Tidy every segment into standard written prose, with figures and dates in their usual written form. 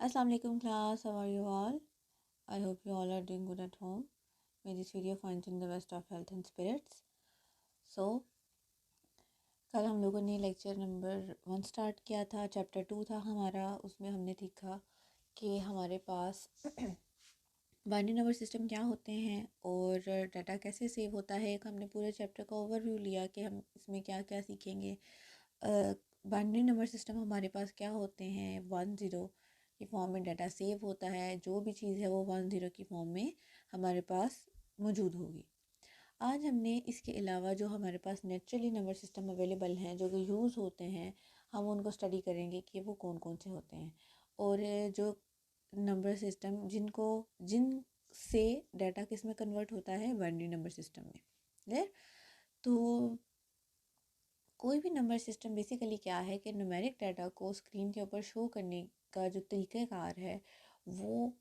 Assalamu alaikum class, how are you all? I hope you all are doing good at home. May this video find you in the best of health and spirits. So, कल हम लोगों ने lecture number 1 start किया था, chapter 2 था हमारा। उसमें हमने सीखा कि हमारे पास बाइनरी नंबर सिस्टम क्या होते हैं और डाटा कैसे सेव होता है। एक हमने पूरे चैप्टर का ओवरव्यू लिया कि हम इसमें क्या क्या सीखेंगे। बाइनरी नंबर सिस्टम हमारे पास क्या होते हैं, 1-0 की फॉर्म में डाटा सेव होता है। जो भी चीज़ है वो 1-0 की फॉर्म में हमारे पास मौजूद होगी। आज हमने इसके अलावा जो हमारे पास नेचुरली नंबर सिस्टम अवेलेबल हैं, जो कि यूज़ होते हैं, हम उनको स्टडी करेंगे कि वो कौन कौन से होते हैं। और जो नंबर सिस्टम जिन से डाटा किस में कन्वर्ट होता है, बाइनरी नंबर सिस्टम में। क्लियर? तो कोई भी नंबर सिस्टम बेसिकली क्या है कि न्यूमेरिक डाटा को स्क्रीन के ऊपर शो करने का जो तरीक़ाकार है वो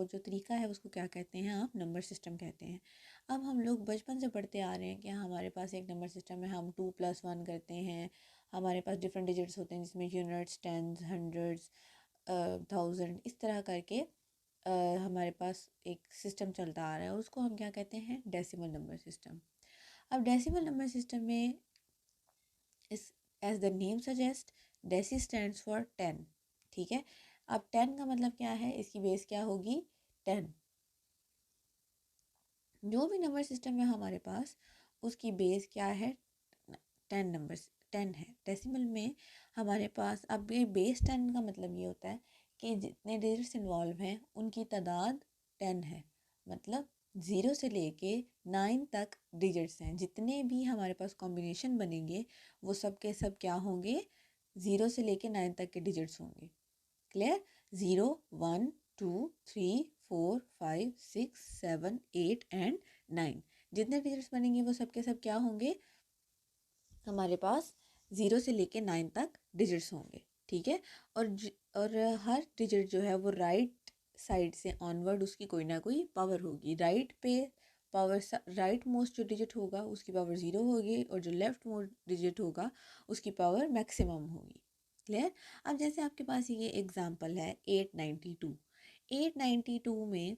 जो तरीका है उसको क्या कहते हैं, आप नंबर सिस्टम कहते हैं। अब हम लोग बचपन से पढ़ते आ रहे हैं कि हमारे पास एक नंबर सिस्टम है, हम 2+1 करते हैं। हमारे पास डिफरेंट डिजिट्स होते हैं जिसमें यूनिट्स, टेंस, हंड्रेड्स, थाउजेंड, इस तरह करके हमारे पास एक सिस्टम चलता आ रहा है और उसको हम क्या कहते हैं, डेसिमल नंबर सिस्टम। अब डेसिमल नंबर सिस्टम में इस as the name suggest, deci stands for 10। ठीक है, अब 10 का मतलब क्या है, इसकी बेस क्या होगी, 10। जो भी नंबर सिस्टम है हमारे पास उसकी बेस क्या है, 10 नंबर्स 10 है। डेसिमल में हमारे पास, अब ये बेस 10 का मतलब ये होता है कि जितने डिजिट्स इन्वॉल्व हैं उनकी तादाद 10 है। मतलब 0 से लेके 9 तक डिजिट्स हैं। जितने भी हमारे पास कॉम्बिनेशन बनेंगे वो सब के सब क्या होंगे, 0 से लेके 9 तक के डिजिट्स होंगे। क्लियर? 0, 1, 2, 3, 4, 5, 6, 7, 8 एंड 9 जितने डिजिट्स बनेंगे वो सब के सब क्या होंगे, हमारे पास 0 से लेके 9 तक डिजिट्स होंगे। ठीक है, और हर डिजिट जो है वो राइट साइड से ऑनवर्ड उसकी कोई ना कोई पावर होगी। राइट पे पावर, राइट मोस्ट जो डिजिट होगा उसकी पावर 0 होगी और जो लेफ्ट मोस्ट डिजिट होगा उसकी पावर मैक्सिमम होगी। क्लियर? अब जैसे आपके पास ये एग्जांपल है 892। 892 में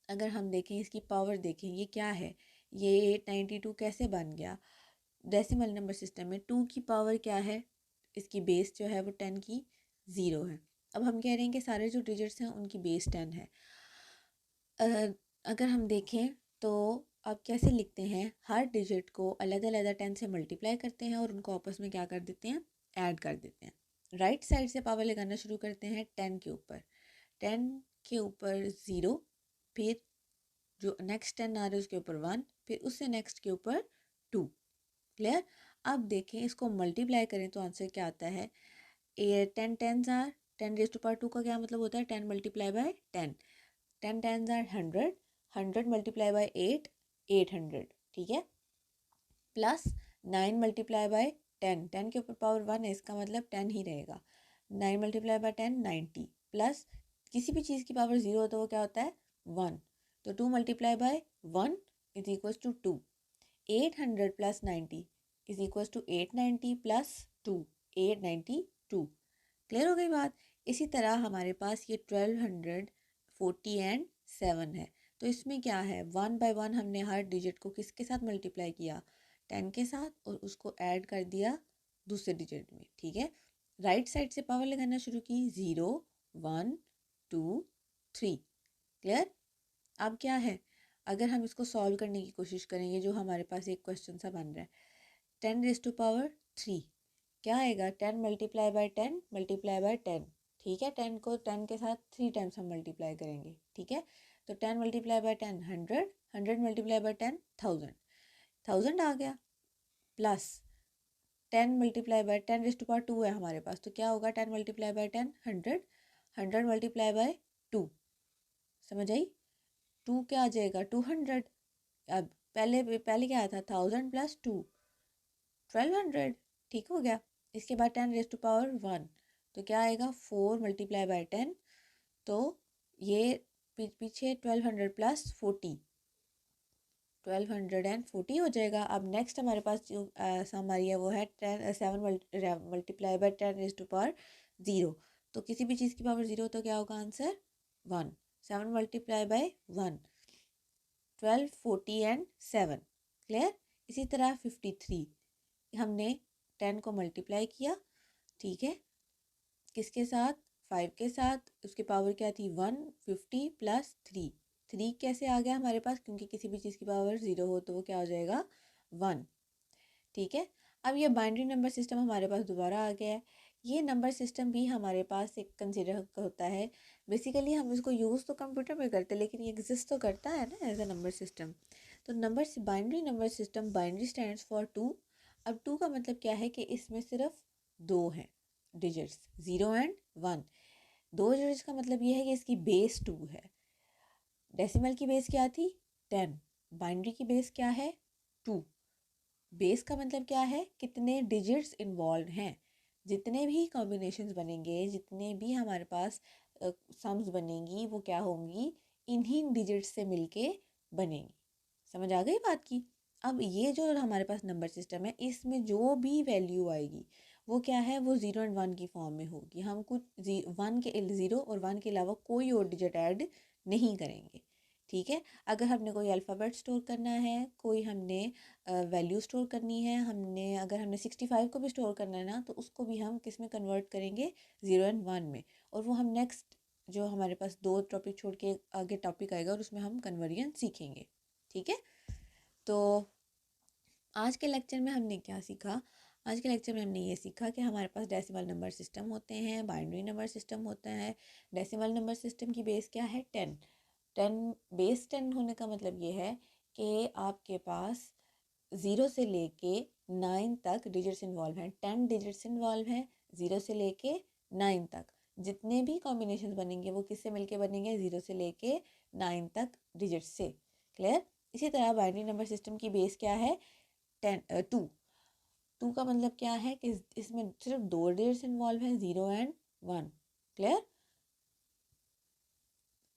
अगर हम देखें, इसकी पावर देखें, ये क्या है, ये 892 कैसे बन गया। डेसिमल नंबर सिस्टम में 2 की पावर क्या है, इसकी बेस जो है वो 10 की 0 है। अब हम कह रहे हैं कि सारे जो डिजिट्स हैं उनकी बेस 10 है। अगर हम देखें तो अब कैसे लिखते हैं, हर डिजिट को अलग अलग 10 से मल्टीप्लाई करते हैं और उनको आपस में क्या कर देते हैं, ऐड कर देते हैं। राइट साइड से पावर लगाना शुरू करते हैं 10 के ऊपर, 10 के ऊपर 0, फिर जो नेक्स्ट 10 आ रहा है उसके ऊपर 1, फिर उससे नेक्स्ट के ऊपर 2। क्लियर? अब देखें, इसको मल्टीप्लाई करें तो आंसर क्या आता है, 10 tens are 10 raise to power 2 का क्या मतलब होता है, 10 multiply by 10। 10 tens are 100, 100 multiply by 8, 800। ठीक है, प्लस 9 मल्टीप्लाई बाय 10, 10 के ऊपर पावर 1 है, इसका मतलब 10 ही रहेगा। 9 मल्टीप्लाई बाय 10, 90, प्लस किसी भी चीज़ की पावर 0 हो तो वो क्या होता है, 1। तो 2 multiply by 1 is equals to 2। 800 plus 90 is equals to 890 plus 2, 892। Clear हो गई बात? इसी तरह हमारे पास ये 1240 एंड 7 है। तो इसमें क्या है, 1 बाय 1 हमने हर डिजिट को किसके साथ मल्टीप्लाई किया, 10 के साथ, और उसको ऐड कर दिया दूसरे डिजिट में। ठीक है, राइट साइड से पावर लगाना शुरू की, 0, 1, 2, 3। क्लियर? अब क्या है, अगर हम इसको सॉल्व करने की कोशिश करेंगे, जो हमारे पास एक क्वेश्चन सा बन रहा है, 10 रेज़ टू पावर 3 क्या आएगा, 10 मल्टीप्लाई बाय 10 मल्टीप्लाई बाय 10। ठीक है, 10 को 10 के साथ 3 टाइम्स हम मल्टीप्लाई करेंगे। ठीक है, तो 10 मल्टीप्लाई बाय 10 100, 100 मल्टीप्लाई बाय 10 1000, 1000 आ गया। Plus 10 multiply by 10 raise to power 2 है हमारे पास, तो क्या होगा, 10 मल्टीप्लाई बाय 10 100, 100 मल्टीप्लाई बाय 2, समझ आई, 2 क्या आ जाएगा, 200। अब पहले पहले क्या आया था, 1000 प्लस 2, 1200। ठीक हो गया। इसके बाद 10 रेज़ टू पावर 1, तो क्या आएगा, 4 मल्टीप्लाई बाय 10, तो ये पीछे 1200 प्लस 40, 1240 हो जाएगा। अब नेक्स्ट हमारे पास जो सम आ रही है वो है 7 multiply by 10 raise to power 0, तो किसी भी चीज़ की पावर 0 तो क्या होगा answer 1। 7 multiply by 1, 12, 40 and 7। Clear. इसी तरह 53 हमने 10 को मल्टीप्लाई किया, ठीक है, किसके साथ, 5 के साथ। उसकी पावर क्या थी 1, 50 प्लस 3। 3 कैसे आ गया हमारे पास, क्योंकि किसी भी चीज़ की पावर 0 हो तो वो क्या हो जाएगा 1। ठीक है। अब ये बाइनरी नंबर सिस्टम हमारे पास दोबारा आ गया है। ये नंबर सिस्टम भी हमारे पास एक कंसिडर होता है। बेसिकली हम इसको यूज़ तो कंप्यूटर में करते हैं, लेकिन ये एग्जिस्ट तो करता है ना एज अ नंबर सिस्टम। तो number binary number system, binary stands for 2। अब 2 का मतलब क्या है कि इसमें सिर्फ 2 हैं डिजिट्स, 0 एंड 1। 2 डिजिट्स का मतलब ये है कि इसकी बेस 2 है। डेसिमल की बेस क्या थी 10, बाइनरी की बेस क्या है 2। बेस का मतलब क्या है, कितने डिजिट्स इन्वॉल्व हैं। जितने भी कॉम्बिनेशंस बनेंगे, जितने भी हमारे पास सम्स बनेंगी, वो क्या होंगी, इन्हीं डिजिट्स से मिलके बनेंगी। समझ आ गई बात की। अब ये जो हमारे पास नंबर सिस्टम है, इसमें जो भी वैल्यू आएगी वो क्या है, वो 0 एंड 1 की फॉर्म में होगी। हम कुछ 0 और 1 के अलावा कोई और डिजिट ऐड नहीं करेंगे। ठीक है। अगर हमने कोई अल्फ़ाबेट स्टोर करना है, कोई हमने वैल्यू स्टोर करनी है, अगर हमने 65 को भी स्टोर करना है ना, तो उसको भी हम किस में कन्वर्ट करेंगे, 0 एंड 1 में। और वो हम नेक्स्ट जो हमारे पास 2 टॉपिक छोड़ के आगे टॉपिक आएगा और उसमें हम कन्वर्जन सीखेंगे। ठीक है। तो आज के लेक्चर में हमने क्या सीखा, आज के लेक्चर में हमने ये सीखा कि हमारे पास डेसिमल नंबर सिस्टम होते हैं, बाइनरी नंबर सिस्टम होता है। डेसिमल नंबर सिस्टम की बेस क्या है 10। 10 बेस 10 होने का मतलब ये है कि आपके पास 0 से लेके 9 तक डिजिट्स इन्वॉल्व हैं। 10 डिजिट्स इन्वॉल्व हैं 0 से लेके 9 तक। जितने भी कॉम्बिनेशन बनेंगे वो किससे मिलके बनेंगे, 0 से लेके 9 तक डिजिट्स से। क्लियर। इसी तरह बाइनरी नंबर सिस्टम की बेस क्या है 2। 2 का मतलब क्या है कि इसमें सिर्फ 2 डिजिट्स इन्वॉल्व हैं, 0 एंड 1। क्लियर।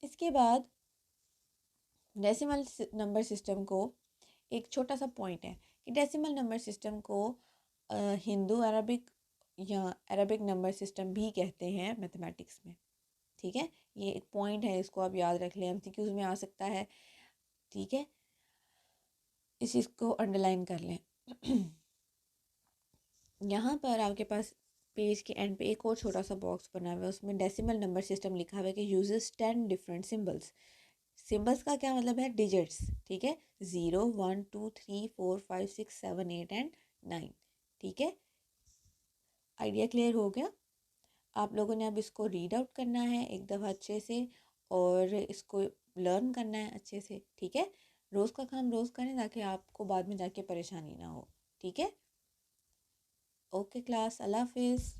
इसके बाद डेसिमल नंबर सिस्टम को एक छोटा सा पॉइंट है कि डेसिमल नंबर सिस्टम को हिंदू अरबिक या अरबिक नंबर सिस्टम भी कहते हैं मैथमेटिक्स में। ठीक है। ये एक पॉइंट है, इसको आप याद रख लें, एमसीक्यूज में आ सकता है। ठीक है, इस चीज़ को अंडरलाइन कर लें। यहाँ पर आपके पास पेज के एंड पे एक और छोटा सा बॉक्स बना हुआ है, उसमें डेसिमल नंबर सिस्टम लिखा हुआ है कि यूजेस 10 डिफरेंट सिंबल्स। सिंबल्स का क्या मतलब है, डिजिट्स। ठीक है, 0, 1, 2, 3, 4, 5, 6, 7, 8 एंड 9। ठीक है, आइडिया क्लियर हो गया। आप लोगों ने अब इसको रीड आउट करना है एक दफ़ा अच्छे से, और इसको लर्न करना है अच्छे से। ठीक है, रोज़ का काम रोज़ करें ताकि आपको बाद में जाके परेशानी ना हो। ठीक है। ओके क्लास, अल्लाह हाफिज़।